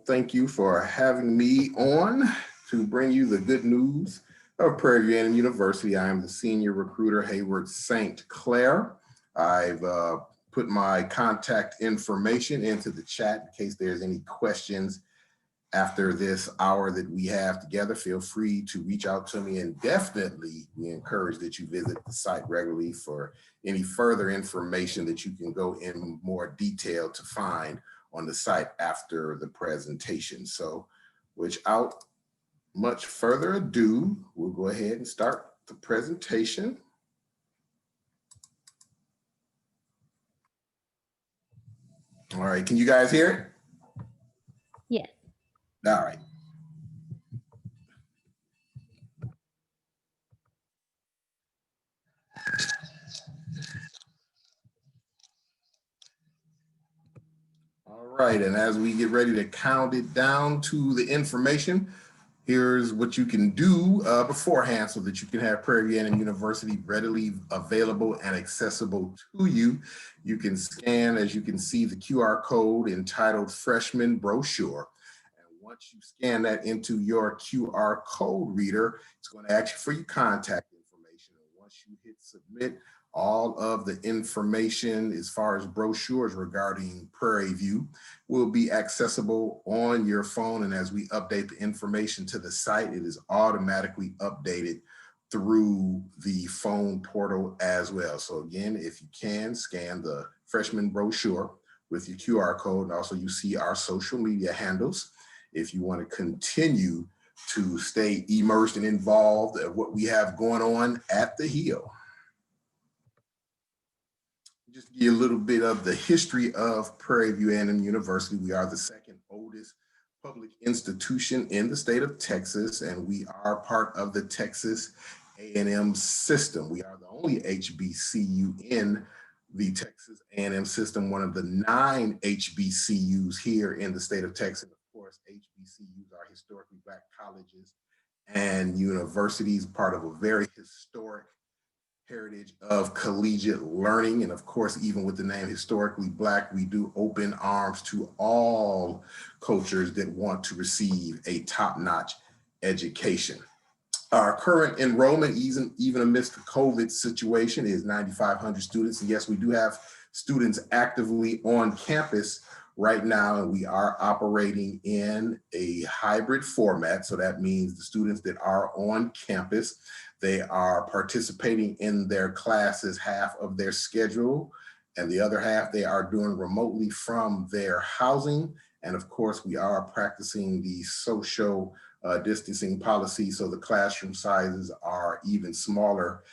Thank you for having me on to bring you the good news of Prairie View A&M University. I am the senior recruiter, Hayward St. Clair. I've put my contact information into the chat in case there's any questions after this hour that we have together. Feel free to reach out to me, and definitely we encourage that you visit the site regularly for any further information that you can go in more detail to find on the site after the presentation. So without much further ado, we'll go ahead and start the presentation. All right, can you guys hear it? Yes. All right. All right, and as we get ready to count it down to the information, here's what you can do beforehand so that you can have Prairie View A&M University readily available and accessible to you. You can scan, as you can see, the QR code entitled Freshman Brochure. And once you scan that into your QR code reader, it's going to ask you for your contact information. And once you hit submit, all of the information as far as brochures regarding Prairie View will be accessible on your phone. And as we update the information to the site, it is automatically updated through the phone portal as well. So again, if you can, scan the freshman brochure with your QR code. And also you see our social media handles if you want to continue to stay immersed and involved in what we have going on at the Hill. Just give you a little bit of the history of Prairie View A&M University. We are the second oldest public institution in the state of Texas, and we are part of the Texas A&M system. We are the only HBCU in the Texas A&M system, one of the 9 HBCUs here in the state of Texas. Of course, HBCUs are historically Black colleges and universities, part of a very historic heritage of collegiate learning. And of course, even with the name Historically Black, we do open arms to all cultures that want to receive a top-notch education. Our current enrollment, even amidst the COVID situation, is 9,500 students. And yes, we do have students actively on campus right now, and we are operating in a hybrid format. So that means the students that are on campus, they are participating in their classes half of their schedule, and the other half they are doing remotely from their housing. And of course, we are practicing the social distancing policy, so the classroom sizes are even smaller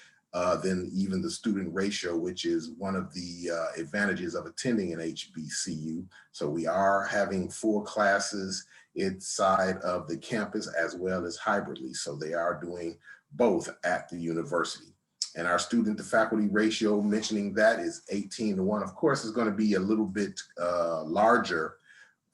than even the student ratio, which is one of the advantages of attending an HBCU. So we are having full classes inside of the campus as well as hybridly. So they are doing both at the university. And our student to faculty ratio, mentioning that, is 18:1. Of course, it's going to be a little bit larger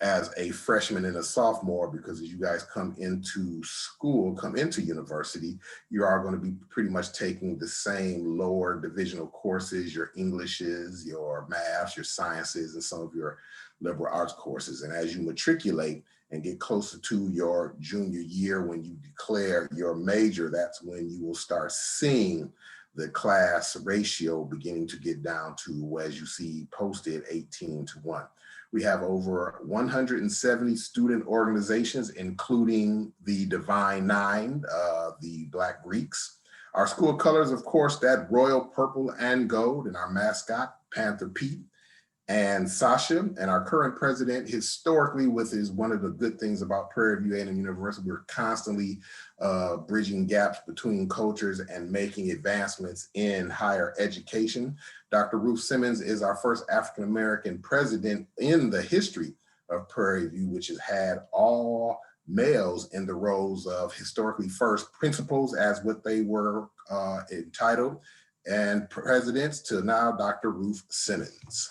as a freshman and a sophomore, because as you guys come into school, come into university, you are going to be pretty much taking the same lower divisional courses, your Englishes, your maths, your sciences, and some of your liberal arts courses. And as you matriculate and get closer to your junior year, when you declare your major, that's when you will start seeing the class ratio beginning to get down to, as you see posted, 18:1. We have over 170 student organizations, including the Divine Nine, the Black Greeks. Our school colors, of course, that royal purple and gold, and our mascot, Panther Pete and Sasha. And our current president, historically, with is one of the good things about Prairie View A&M University, we're constantly bridging gaps between cultures and making advancements in higher education. Dr. Ruth Simmons is our first African-American president in the history of Prairie View, which has had all males in the roles of historically first principals, as what they were entitled, and presidents, to now Dr. Ruth Simmons.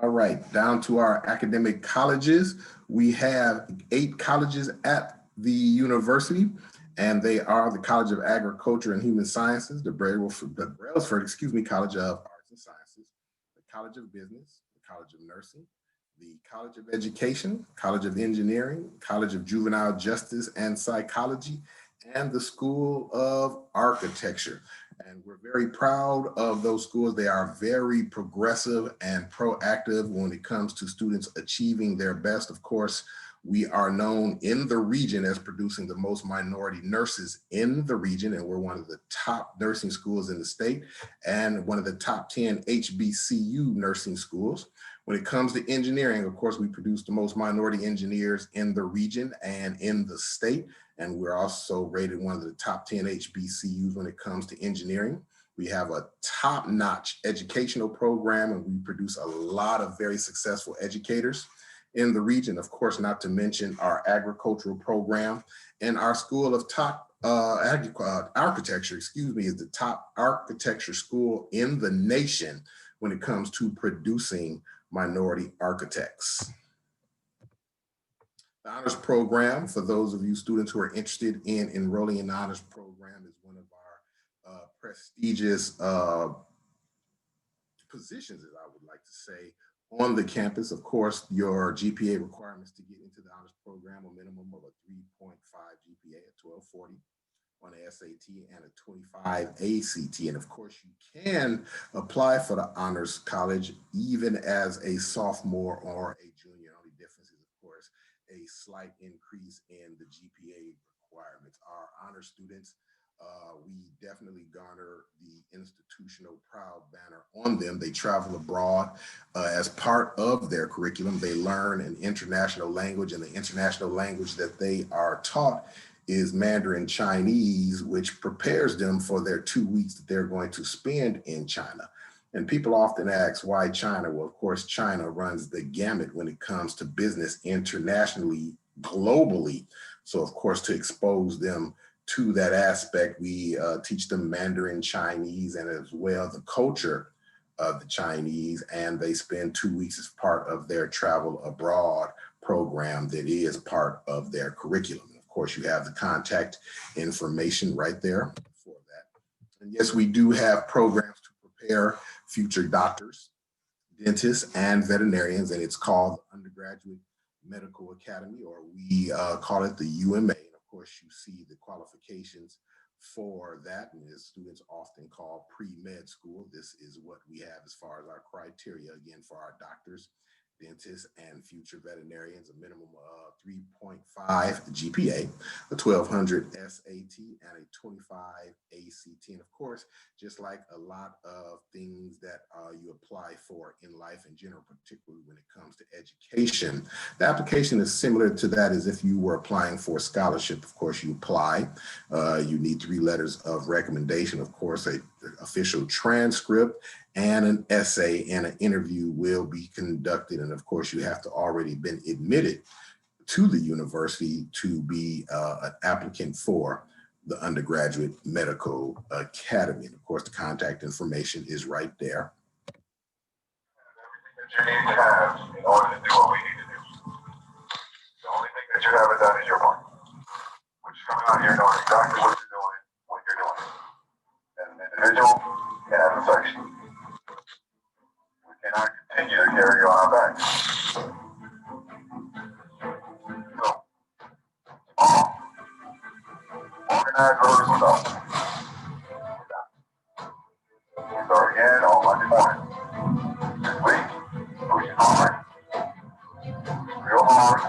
All right, down to our academic colleges. We have 8 colleges at the university, and they are the College of Agriculture and Human Sciences, the Brailsford, College of Arts and Sciences, the College of Business, the College of Nursing, the College of Education, College of Engineering, College of Juvenile Justice and Psychology, and the School of Architecture. And we're very proud of those schools. They are very progressive and proactive when it comes to students achieving their best. Of course, we are known in the region as producing the most minority nurses in the region, and we're one of the top nursing schools in the state and one of the top 10 HBCU nursing schools. When it comes to engineering, of course, we produce the most minority engineers in the region and in the state. And we're also rated one of the top 10 HBCUs when it comes to engineering. We have a top-notch educational program, and we produce a lot of very successful educators in the region. Of course, not to mention our agricultural program, and our School of Architecture, is the top architecture school in the nation when it comes to producing minority architects. The honors program, for those of you students who are interested in enrolling in the honors program, is one of our prestigious positions, as I would like to say, on the campus. Of course, your GPA requirements to get into the honors program, a minimum of a 3.5 GPA at 1240 on a SAT and a 25 ACT. And of course, you can apply for the honors college even as a sophomore or a junior. Only difference is, of course, a slight increase in the GPA requirements. Our honor students, we definitely garner the institutional proud banner on them. They travel abroad as part of their curriculum. They learn an international language, and the international language that they are taught is Mandarin Chinese, which prepares them for their 2 weeks that they're going to spend in China. And people often ask, why China? Well, of course, China runs the gamut when it comes to business internationally, globally. So, of course, to expose them to that aspect, we teach them Mandarin Chinese and as well the culture of the Chinese. And they spend 2 weeks as part of their travel abroad program that is part of their curriculum. And of course, you have the contact information right there for that. And yes, we do have programs to prepare future doctors, dentists, and veterinarians, and it's called the Undergraduate Medical Academy, or we call it the UMA. And of course, you see the qualifications for that, and as students often call pre-med school. This is what we have as far as our criteria, again, for our doctors, dentists, and future veterinarians: a minimum of 3.5 GPA, a 1200 SAT, and a 25 ACT. And of course, just like a lot of things that you apply for in life in general, particularly when it comes to education, the application is similar to that as if you were applying for a scholarship. Of course, you apply, you need 3 letters of recommendation, of course, an official transcript, and an essay, and an interview will be conducted. And of course, you have to already been admitted to the university to be an applicant for the Undergraduate Medical Academy. And of course, the contact information is right there. Everything that you need to have in order to do what we need to do. The only thing that you haven't done is your part, which is coming out here knowing exactly what you're doing, as an individual and as a section. We cannot continue to carry on our backs. So, organize road and stuff. We start again on Monday morning. This week, pushing hard, real hard,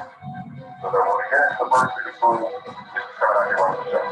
so that when we get to the first week of school, it's coming out here on the show.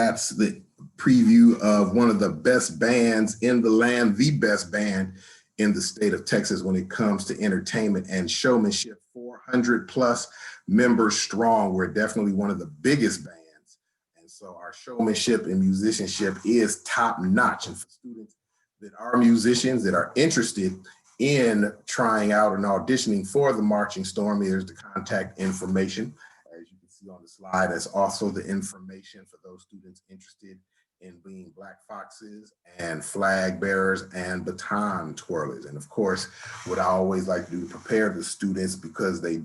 That's the preview of one of the best bands in the land, the best band in the state of Texas when it comes to entertainment and showmanship. 400 plus members strong. We're definitely one of the biggest bands. And so our showmanship and musicianship is top notch. And for students that are musicians that are interested in trying out and auditioning for the Marching Storm, here's the contact information. As you can see on the slide, that's also the information for those students interested in being Black Foxes and flag bearers and baton twirlers. And of course, what I always like to do to prepare the students, because they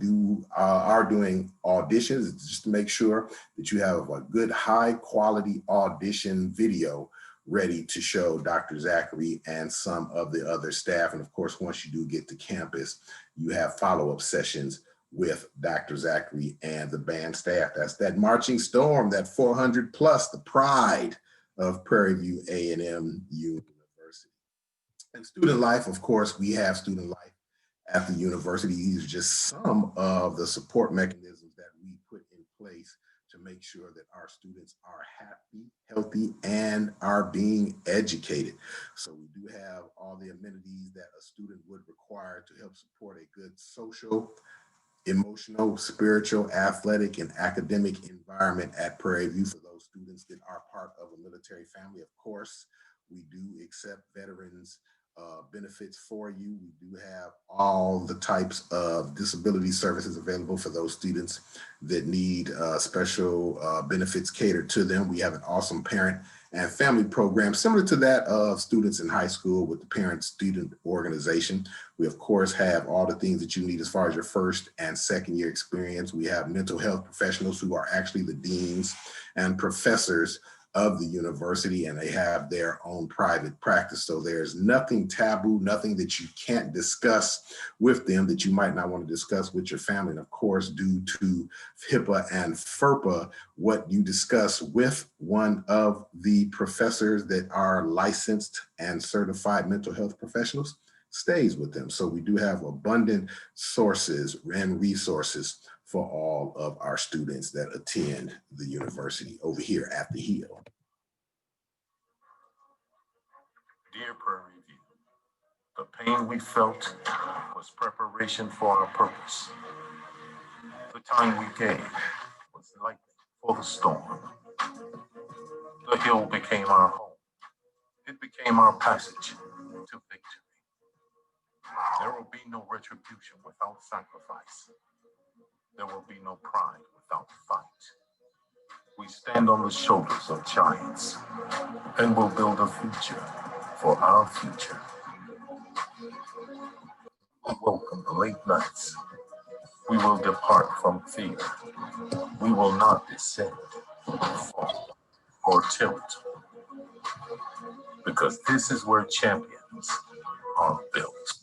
are doing auditions, is just to make sure that you have a good high quality audition video ready to show Dr. Zachary and some of the other staff. And of course, once you do get to campus, you have follow-up sessions with Dr. Zachary and the band staff. That's that Marching Storm, that 400 plus, the pride of Prairie View A&M University. And student life, of course, we have student life at the university. These are just some of the support mechanisms that we put in place to make sure that our students are happy, healthy, and are being educated. So we do have all the amenities that a student would require to help support a good social, emotional, spiritual, athletic, and academic environment at Prairie View for those students that are part of a military family. Of course, we do accept veterans benefits for you. We do have all the types of disability services available for those students that need special benefits catered to them. We have an awesome parent and family program similar to that of students in high school with the parent-student organization. We, of course, have all the things that you need as far as your first and second year experience. We have mental health professionals who are actually the deans and professors of the university, and they have their own private practice. So there's nothing taboo, nothing that you can't discuss with them that you might not want to discuss with your family. And of course, due to HIPAA and FERPA, what you discuss with one of the professors that are licensed and certified mental health professionals stays with them. So we do have abundant sources and resources for all of our students that attend the university over here at the Hill. Dear Prairie View, the pain we felt was preparation for our purpose. The time we gave was lightning for the storm. The hill became our home. It became our passage to victory. There will be no retribution without sacrifice. There will be no pride without fight. We stand on the shoulders of giants and will build a future for our future. We welcome the late nights. We will depart from fear. We will not descend, fall, or tilt. Because this is where champions are built.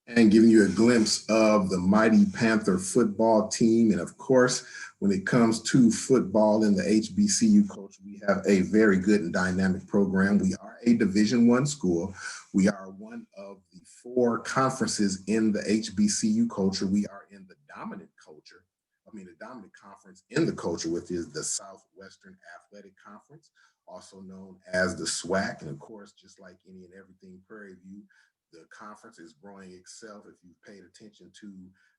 And giving you a glimpse of the mighty Panther football team. And of course, when it comes to football in the HBCU culture, we have a very good and dynamic program. We are a Division I school. We are one of the 4 conferences in the HBCU culture. We are in the dominant culture. The dominant conference in the culture, which is the Southwestern Athletic Conference, also known as the SWAC. And of course, just like any and everything Prairie View, the conference is growing itself. If you've paid attention to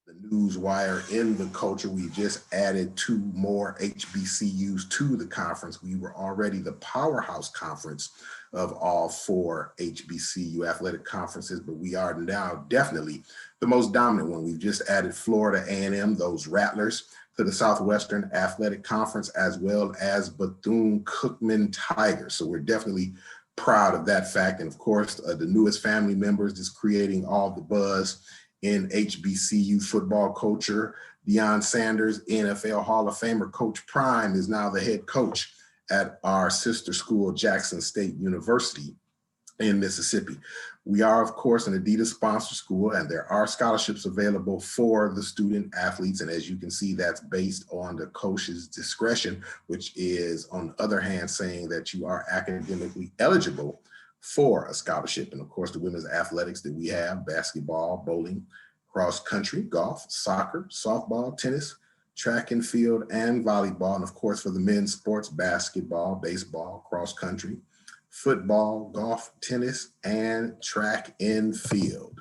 the news wire in the culture, we just added 2 more HBCUs to the conference. We were already the powerhouse conference of all 4 HBCU athletic conferences, but we are now definitely the most dominant one. We've just added Florida A&M, those Rattlers, to the Southwestern Athletic Conference, as well as Bethune-Cookman Tigers. So we're definitely proud of that fact. And of course, the newest family members just creating all the buzz in HBCU football culture. Deion Sanders, NFL Hall of Famer, Coach Prime, is now the head coach at our sister school, Jackson State University in Mississippi. We are, of course, an Adidas sponsored school, and there are scholarships available for the student athletes. And as you can see, that's based on the coach's discretion, which is, on the other hand, saying that you are academically eligible for a scholarship. And of course, the women's athletics that we have: basketball, bowling, cross country, golf, soccer, softball, tennis, track and field, and volleyball. And of course, for the men's sports, basketball, baseball, cross country, football, golf, tennis, and track and field.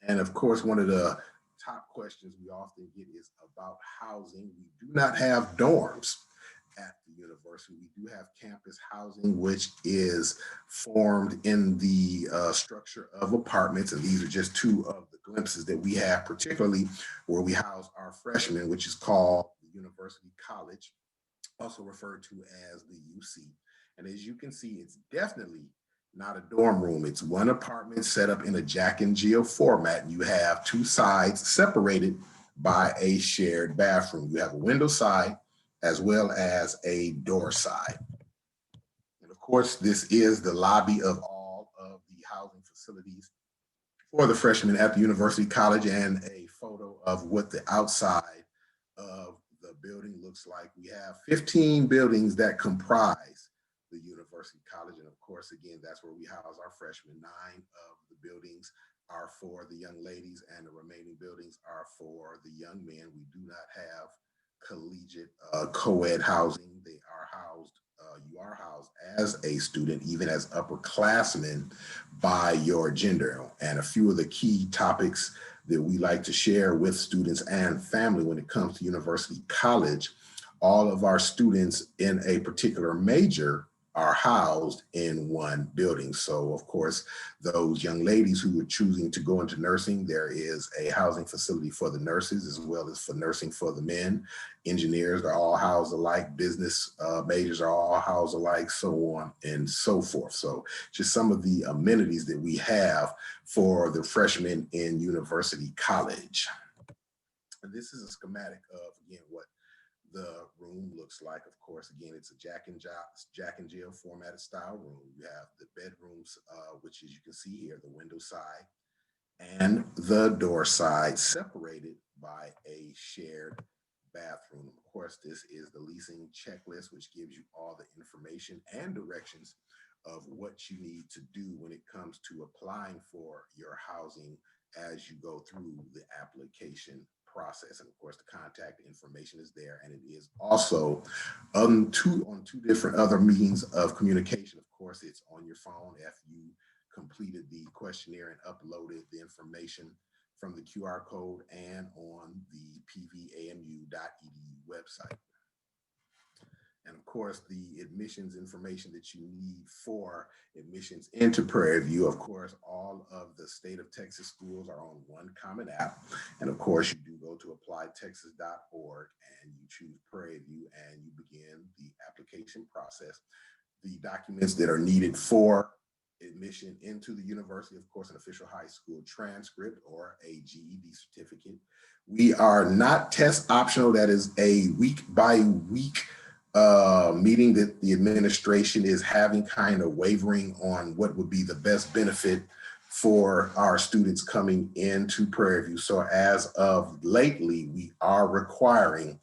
And of course, one of the top questions we often get is about housing. We do not have dorms at the university. We do have campus housing, which is formed in the structure of apartments. And these are just two of the glimpses that we have, particularly where we house our freshmen, which is called the University College, also referred to as the UC. And as you can see, it's definitely not a dorm room. It's one apartment set up in a Jack and Jill format. You have two sides separated by a shared bathroom. You have a window side as well as a door side. And of course, this is the lobby of all of the housing facilities for the freshmen at the University College, and a photo of what the outside of the building looks like. We have 15 buildings that comprise the University College. And of course, again, that's where we house our freshmen. 9 of the buildings are for the young ladies, and the remaining buildings are for the young men. We do not have collegiate co-ed housing. They are housed, you are housed as a student, even as upperclassmen, by your gender. And a few of the key topics that we like to share with students and family when it comes to University College: all of our students in a particular major are housed in one building. So of course, those young ladies who are choosing to go into nursing, there is a housing facility for the nurses as well as for nursing for the men. Engineers are all housed alike, business majors are all housed alike, so on and so forth. So just some of the amenities that we have for the freshmen in University College. And this is a schematic of, again, what the room looks like. Of course, again, it's a Jack and Jill formatted style room. You have the bedrooms, which, as you can see here, the window side and the door side, separated by a shared bathroom. Of course, this is the leasing checklist, which gives you all the information and directions of what you need to do when it comes to applying for your housing as you go through the application process. And of course, the contact information is there, and it is also on two different other means of communication. Of course, it's on your phone if you completed the questionnaire and uploaded the information from the QR code, and on the pvamu.edu website. And of course, the admissions information that you need for admissions into Prairie View. Of course, all of the state of Texas schools are on one common app. And of course, you do go to applytexas.org and you choose Prairie View and you begin the application process. The documents that are needed for admission into the university, of course, an official high school transcript or a GED certificate. We are not test optional. That is a week by week meeting that the administration is having, kind of wavering on what would be the best benefit for our students coming into Prairie View. So as of lately, we are requiring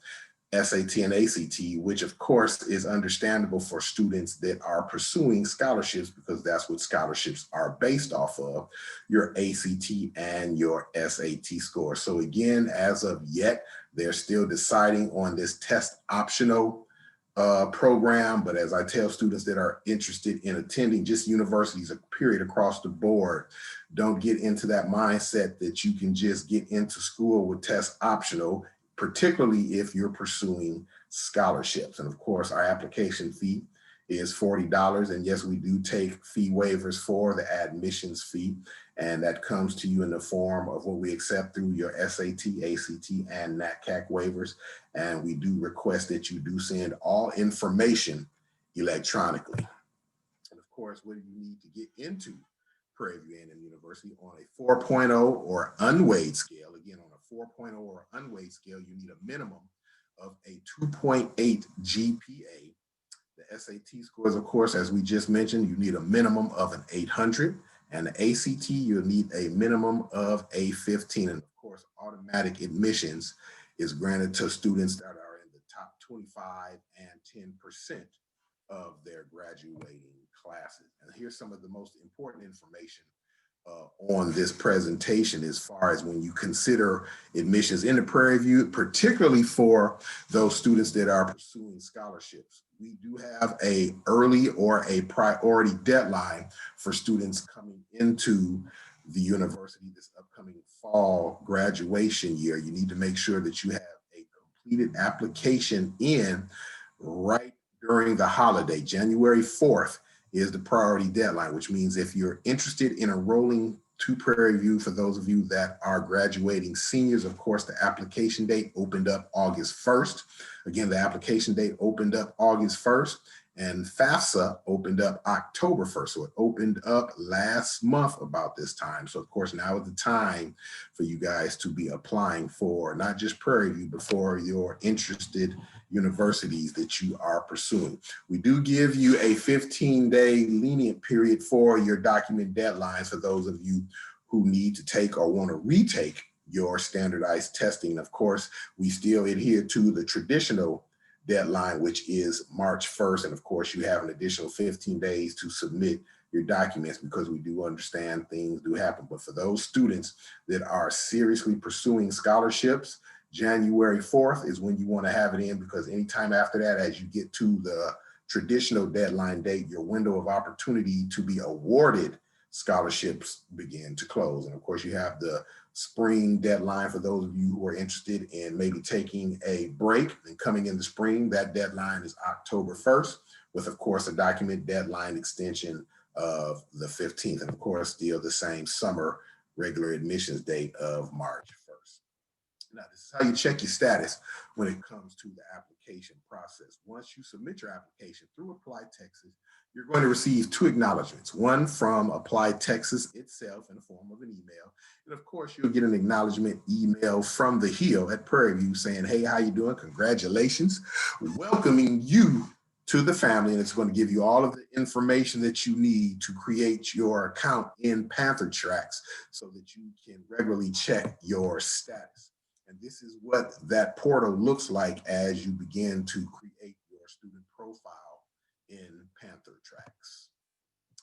SAT and ACT, which of course is understandable for students that are pursuing scholarships, because that's what scholarships are based off of, your ACT and your SAT score. So again, as of yet, they're still deciding on this test optional program. But as I tell students that are interested in attending just universities, a period across the board, don't get into that mindset that you can just get into school with test optional, particularly if you're pursuing scholarships. And of course, our application fee is $40. And yes, we do take fee waivers for the admissions fee. And that comes to you in the form of what we accept through your SAT, ACT, and NACAC waivers. And we do request that you do send all information electronically. And of course, what do you need to get into Prairie View A&M University on a 4.0 or unweighed scale? Again, on a 4.0 or unweighed scale, you need a minimum of a 2.8 GPA. The SAT scores, of course, as we just mentioned, you need a minimum of an 800, and the ACT, you'll need a minimum of a 15. And of course, automatic admissions is granted to students that are in the top 25 and 10% of their graduating classes. And here's some of the most important information on this presentation as far as when you consider admissions into Prairie View, particularly for those students that are pursuing scholarships. We do have a early or a priority deadline for students coming into the university this upcoming fall graduation year. You need to make sure that you have a completed application in right during the holiday. January 4th is the priority deadline, which means if you're interested in enrolling to Prairie View, for those of you that are graduating seniors, of course, the application date opened up August 1st. Again, the application date opened up August 1st, and FAFSA opened up October 1st. So it opened up last month about this time. So of course, now is the time for you guys to be applying for not just Prairie View, but for your interested universities that you are pursuing. We do give you a 15-day lenient period for your document deadlines for those of you who need to take or want to retake your standardized testing. Of course, we still adhere to the traditional deadline, which is March 1st. And of course, you have an additional 15 days to submit your documents because we do understand things do happen. But for those students that are seriously pursuing scholarships, January 4th is when you want to have it in, because anytime after that, as you get to the traditional deadline date, your window of opportunity to be awarded scholarships begin to close. And of course, you have the spring deadline for those of you who are interested in maybe taking a break and coming in the spring. That deadline is October 1st, with of course a document deadline extension of the 15th. And of course, still the same summer regular admissions date of March 1st. Now, this is how you check your status when it comes to the application process. Once you submit your application through Apply Texas, you're going to receive two acknowledgments, one from Apply Texas itself in the form of an email. And of course, you'll get an acknowledgement email from the Hill at Prairie View saying, hey, how you doing? Congratulations, welcoming you to the family. And it's going to give you all of the information that you need to create your account in Panther Tracks so that you can regularly check your status. And this is what that portal looks like as you begin to create your student profile in Panther Tracks.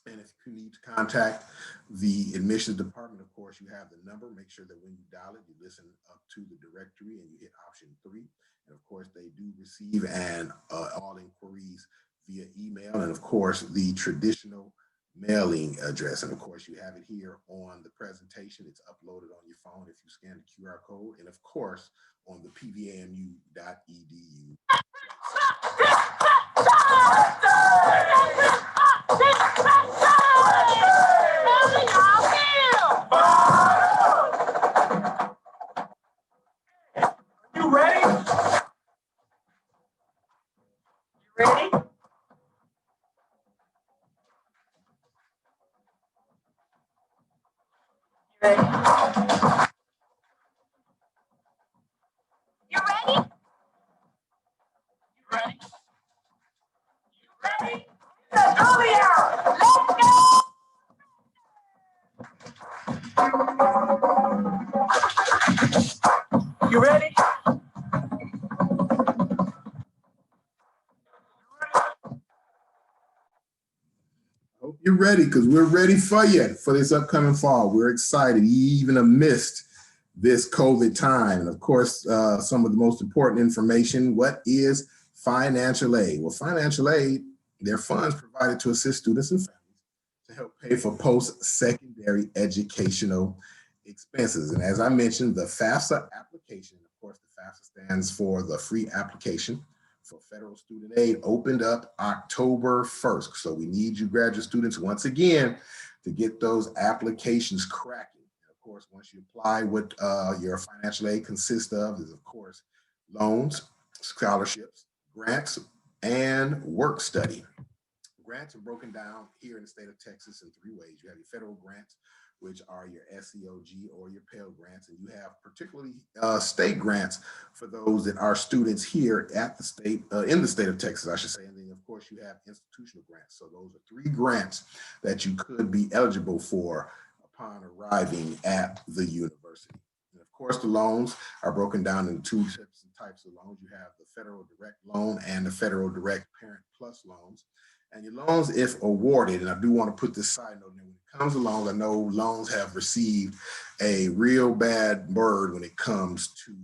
And if you need to contact the admissions department, of course, you have the number. Make sure that when you dial it, you listen up to the directory and you hit option 3. And of course, they do receive all inquiries via email, and of course, the traditional mailing address. And of course, you have it here on the presentation. It's uploaded on your phone if you scan the QR code, and of course, on the pvamu.edu. You ready? You ready? You ready? You ready? You ready? You ready? It's early hour. Let's go. You ready? Hope you're ready, because we're ready for you for this upcoming fall. We're excited, even amidst this COVID time. And of course, some of the most important information, what is financial aid? Well, financial aid, they're funds provided to assist students and families to help pay for post-secondary educational expenses. And as I mentioned, the FAFSA application, of course, the FAFSA stands for the free application for federal student aid, opened up October 1st. So we need you graduate students once again to get those applications cracking. And of course, once you apply, what your financial aid consists of is, of course, loans, scholarships, grants, and work study. Grants are broken down here in the state of Texas in 3 ways. You have your federal grants, which are your SEOG or your Pell grants, and you have particularly state grants for those that are students here at the state, in the state of Texas, I should say. And then, of course, you have institutional grants. So those are 3 grants that you could be eligible for upon arriving at the university. And of course, the loans are broken down into 2 types of loans. You have the federal direct loan and the federal direct parent plus loans. And your loans, if awarded, and I do want to put this side note in, when it comes along, I know loans have received a real bad word when it comes to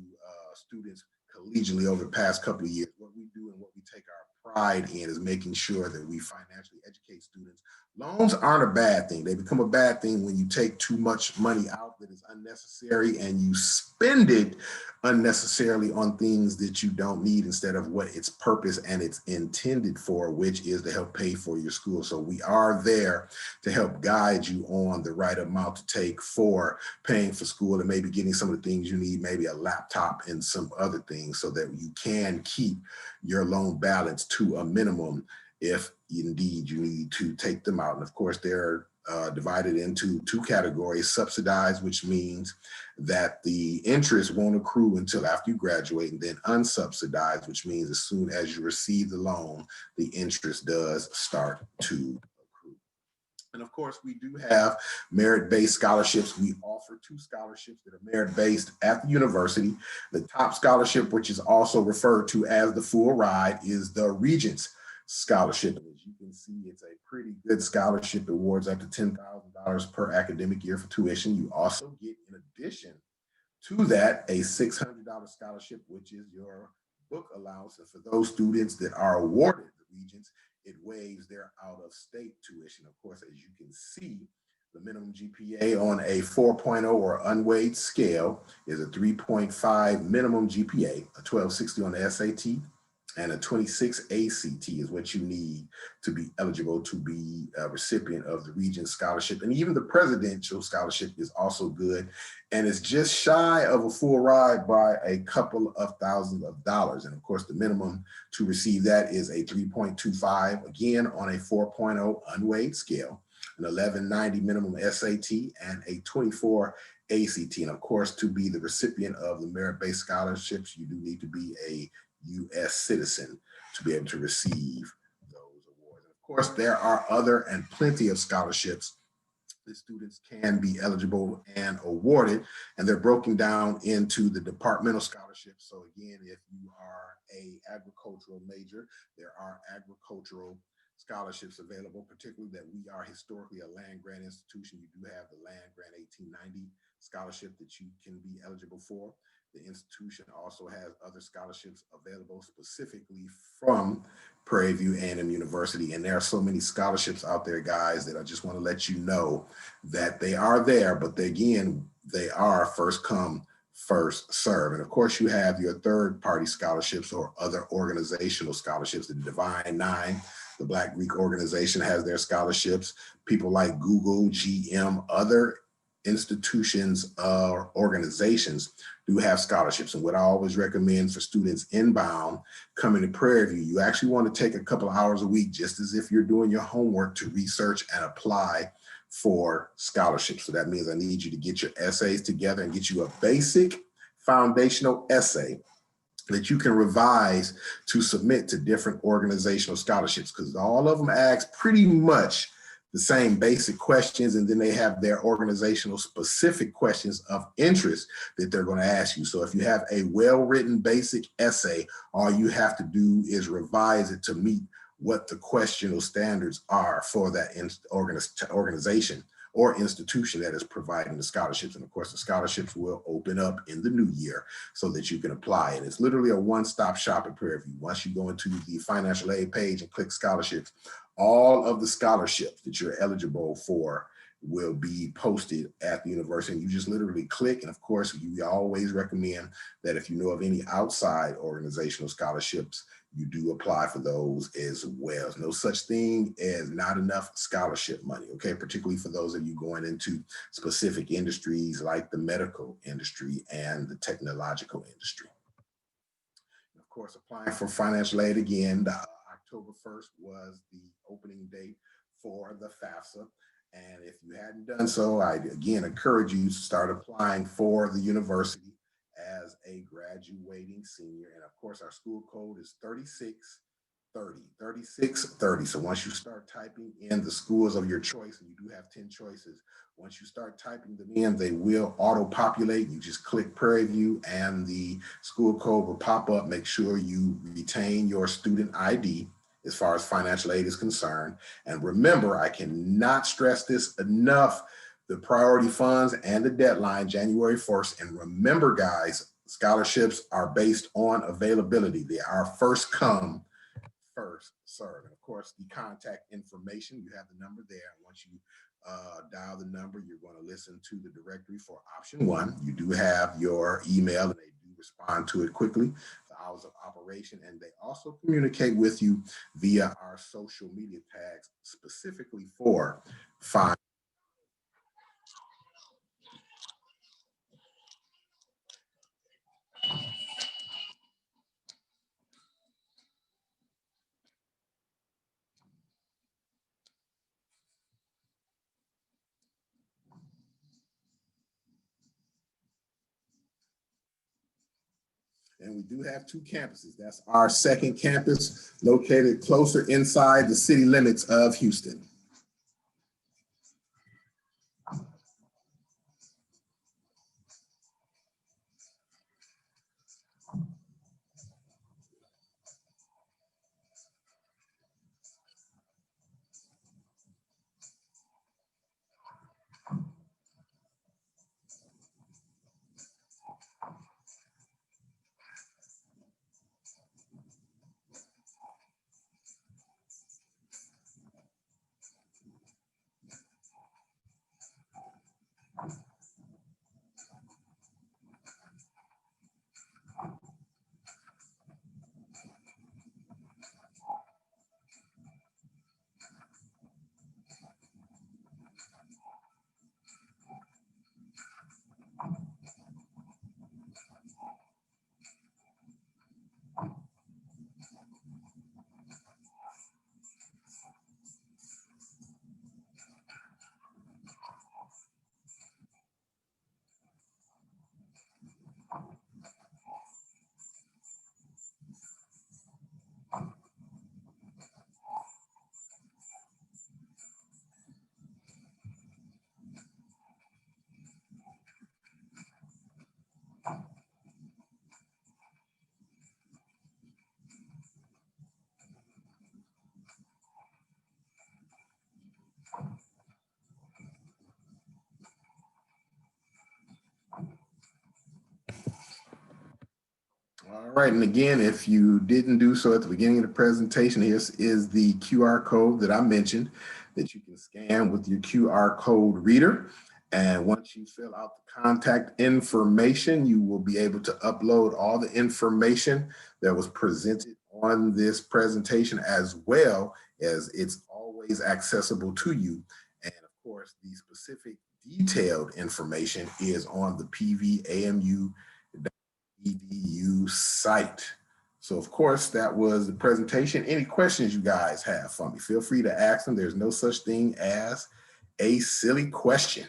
students collegially over the past couple of years. What we do and what we take our pride in is making sure that we financially educate students. Loans aren't a bad thing. They become a bad thing when you take too much money out that is unnecessary and you spend it unnecessarily on things that you don't need instead of what its purpose and it's intended for, which is to help pay for your school. So we are there to help guide you on the right amount to take for paying for school and maybe getting some of the things you need, maybe a laptop and some other things, so that you can keep your loan balance to a minimum if indeed you need to take them out. And of course, they're divided into two categories: subsidized, which means that the interest won't accrue until after you graduate, and then unsubsidized, which means as soon as you receive the loan, the interest does start to accrue. And of course, we do have merit-based scholarships. We offer 2 scholarships that are merit-based at the university. The top scholarship, which is also referred to as the full ride, is the Regents Scholarship. And as you can see, it's a pretty good scholarship. It awards up to $10,000 per academic year for tuition. You also get, in addition to that, a $600 scholarship, which is your book allowance. And for those students that are awarded the Regents, it waives their out-of-state tuition. Of course, as you can see, the minimum GPA on a 4.0 or unweighted scale is a 3.5 minimum GPA, a 1260 on the SAT, and a 26 ACT is what you need to be eligible to be a recipient of the Regents Scholarship. And even the Presidential Scholarship is also good, and it's just shy of a full ride by a couple of thousands of dollars. And of course, the minimum to receive that is a 3.25, again, on a 4.0 unweighted scale, an 1190 minimum SAT, and a 24 ACT. And of course, to be the recipient of the merit-based scholarships, you do need to be a U.S. citizen to be able to receive those awards. And of course, there are other and plenty of scholarships that students can be eligible and awarded, and they're broken down into the departmental scholarships. So again, if you are an agricultural major, there are agricultural scholarships available, particularly that we are historically a land grant institution. You do have the Land Grant 1890 scholarship that you can be eligible for. The institution also has other scholarships available specifically from Prairie View A&M University. And there are so many scholarships out there, guys, that I just want to let you know that they are there, but they are first come, first serve. And of course, you have your third-party scholarships or other organizational scholarships. The Divine Nine, the Black Greek organization, has their scholarships. People like Google, GM, other institutions or organizations do have scholarships. And what I always recommend for students inbound coming to Prairie View, you actually want to take a couple of hours a week, just as if you're doing your homework, to research and apply for scholarships. So that means I need you to get your essays together and get you a basic foundational essay that you can revise to submit to different organizational scholarships, because all of them ask pretty much the same basic questions, and then they have their organizational specific questions of interest that they're going to ask you. So if you have a well-written basic essay, all you have to do is revise it to meet what the questionnaire standards are for that organization or institution that is providing the scholarships. And of course, the scholarships will open up in the new year so that you can apply. And it's literally a one-stop shop at Prairie View. Once you go into the financial aid page and click scholarships, all of the scholarships that you're eligible for will be posted at the university. And you just literally click. And of course, we always recommend that if you know of any outside organizational scholarships, you do apply for those as well. There's no such thing as not enough scholarship money, okay? Particularly for those of you going into specific industries like the medical industry and the technological industry. And of course, applying for financial aid, again, October 1st was the opening date for the FAFSA. And if you hadn't done so, I again encourage you to start applying for the university as a graduating senior. And of course, our school code is 3630. So once you start typing in the schools of your choice, and you do have 10 choices, once you start typing them in, they will auto-populate. You just click Prairie View and the school code will pop up. Make sure you retain your student ID as far as financial aid is concerned. And remember, I cannot stress this enough, the priority funds and the deadline, January 1st. And remember, guys, scholarships are based on availability. They are first come, first serve. And of course, the contact information, you have the number there. Once you dial the number, you're going to listen to the directory for option 1. You do have your email, and they do respond to it quickly, the hours of operation, and they also communicate with you via our social media tags specifically for fine. And we do have 2 campuses. That's our second campus located closer inside the city limits of Houston. All right, and again, if you didn't do so at the beginning of the presentation, here is the QR code that I mentioned that you can scan with your QR code reader. And once you fill out the contact information, you will be able to upload all the information that was presented on this presentation, as well as it's always accessible to you. And of course, the specific detailed information is on the PVAMU EDU site. So of course, that was the presentation. Any questions you guys have for me, feel free to ask them. There's no such thing as a silly question.